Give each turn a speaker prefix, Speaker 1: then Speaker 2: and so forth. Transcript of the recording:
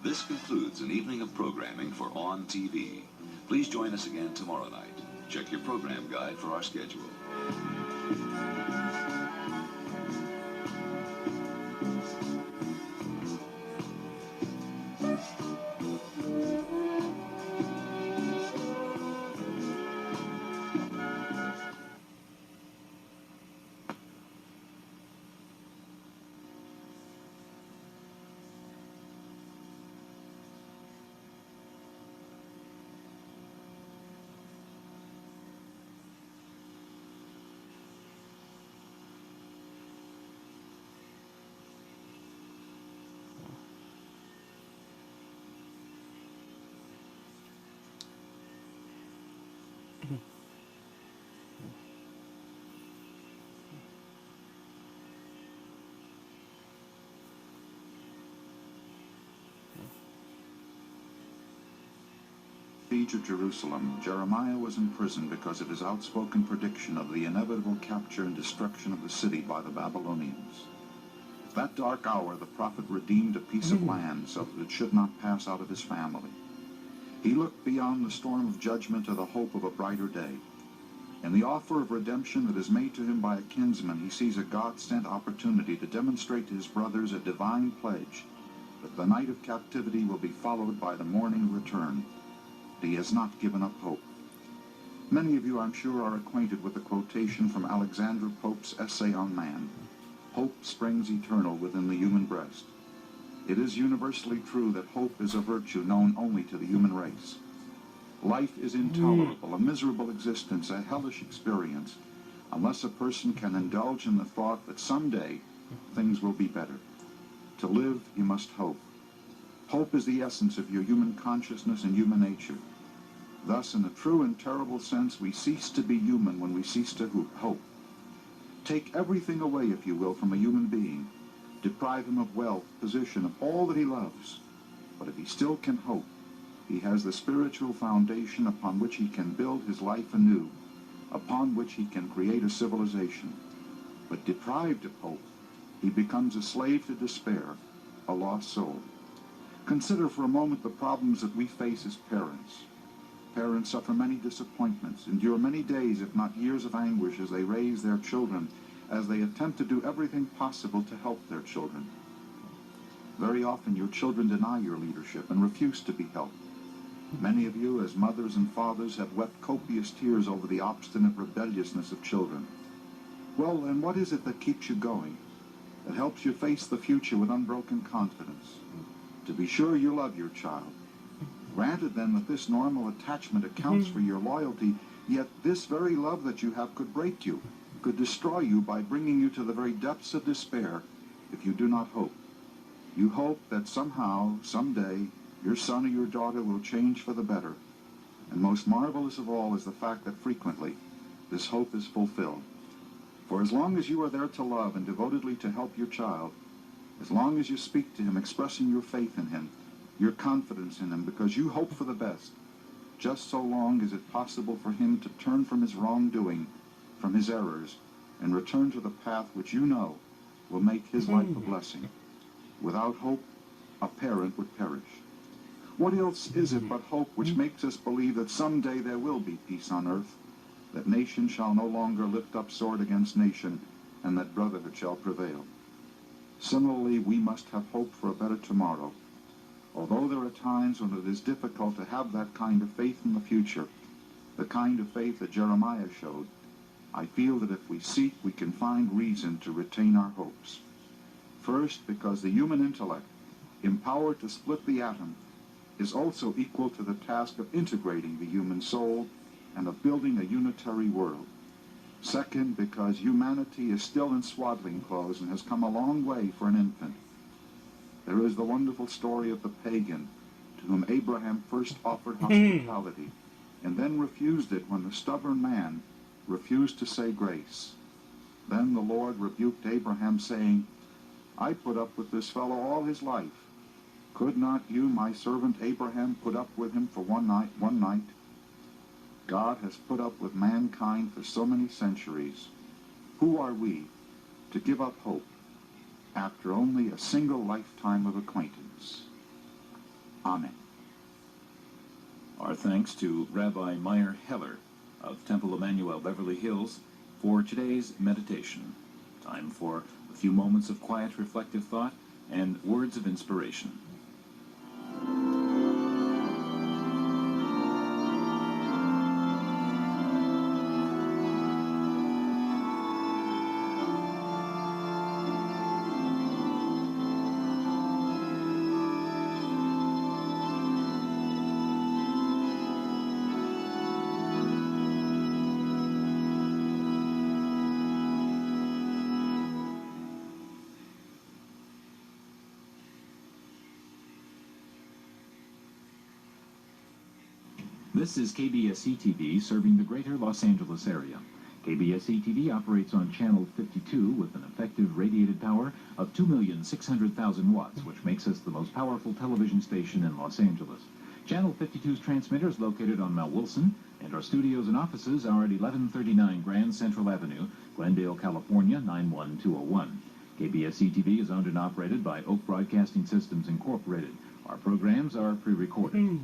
Speaker 1: This concludes an evening of programming for On TV. Please join us again tomorrow night. Check your program guide for our schedule.
Speaker 2: Siege of Jerusalem, Jeremiah was in prison because of his outspoken prediction of the inevitable capture and destruction of the city by the Babylonians. That dark hour, the prophet redeemed a piece of land so that it should not pass out of his family. He looked beyond the storm of judgment to the hope of a brighter day. In the offer of redemption that is made to him by a kinsman, he sees a God-sent opportunity to demonstrate to his brothers a divine pledge that the night of captivity will be followed by the morning return. He has not given up hope. Many of you, I'm sure, are acquainted with the quotation from Alexander Pope's essay on man. Hope springs eternal within the human breast. It is universally true that hope is a virtue known only to the human race. Life is intolerable, a miserable existence, a hellish experience, unless a person can indulge in the thought that someday things will be better. To live, you must hope. Hope is the essence of your human consciousness and human nature. Thus, in a true and terrible sense, we cease to be human when we cease to hope. Take everything away, if you will, from a human being. Deprive him of wealth, position, of all that he loves. But if he still can hope, he has the spiritual foundation upon which he can build his life anew, upon which he can create a civilization. But deprived of hope, he becomes a slave to despair, a lost soul. Consider for a moment the problems that we face as parents. Parents suffer many disappointments, endure many days, if not years, of anguish as they raise their children, as they attempt to do everything possible to help their children. Very often your children deny your leadership and refuse to be helped. Many of you, as mothers and fathers, have wept copious tears over the obstinate rebelliousness of children. Well, and what is it that keeps you going, that helps you face the future with unbroken confidence? To be sure you love your child. Granted, then, that this normal attachment accounts for your loyalty, yet this very love that you have could break you, could destroy you by bringing you to the very depths of despair if you do not hope. You hope that somehow, someday, your son or your daughter will change for the better. And most marvelous of all is the fact that frequently this hope is fulfilled. For as long as you are there to love and devotedly to help your child, as long as you speak to him expressing your faith in him, your confidence in him, because you hope for the best, just so long is it possible for him to turn from his wrongdoing, from his errors, and return to the path which you know will make his life a blessing. Without hope, a parent would perish. What else is it but hope which makes us believe that someday there will be peace on earth, that nation shall no longer lift up sword against nation, and that brotherhood shall prevail? Similarly, we must have hope for a better tomorrow. Although there are times when it is difficult to have that kind of faith in the future, the kind of faith that Jeremiah showed, I feel that if we seek, we can find reason to retain our hopes. First, because the human intellect, empowered to split the atom, is also equal to the task of integrating the human soul and of building a unitary world. Second, because humanity is still in swaddling clothes and has come a long way for an infant. There is the wonderful story of the pagan to whom Abraham first offered hospitality and then refused it when the stubborn man refused to say grace. Then the Lord rebuked Abraham, saying, I put up with this fellow all his life. Could not you, my servant Abraham, put up with him for one night? God has put up with mankind for so many centuries. Who are we to give up hope after only a single lifetime of acquaintance? Amen.
Speaker 3: Our thanks to Rabbi Meyer Heller of Temple Emmanuel, Beverly Hills, for today's meditation. Time for a few moments of quiet, reflective thought and words of inspiration. This is KBSC-TV serving the greater Los Angeles area. KBSC-TV operates on channel 52 with an effective radiated power of 2,600,000 watts, which makes us the most powerful television station in Los Angeles. Channel 52's transmitter is located on Mount Wilson, and our studios and offices are at 1139 Grand Central Avenue, Glendale, California, 91201. KBSC-TV is owned and operated by Oak Broadcasting Systems Incorporated. Our programs are pre-recorded.